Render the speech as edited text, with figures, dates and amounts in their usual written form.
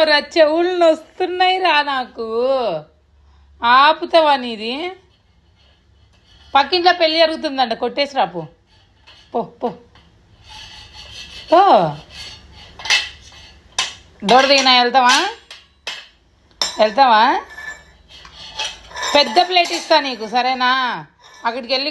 చెవులు నొస్తున్నాయి రా నాకు. ఆపుతావా నీది? పక్కింట్లో పెళ్ళి జరుగుతుందంట, కొట్టేసి రాపు. పో పో పో. డోర్ దిగినా వెళ్తావా? వెళ్తావా? పెద్ద ప్లేట్ ఇస్తా నీకు, సరేనా? అక్కడికి వెళ్ళి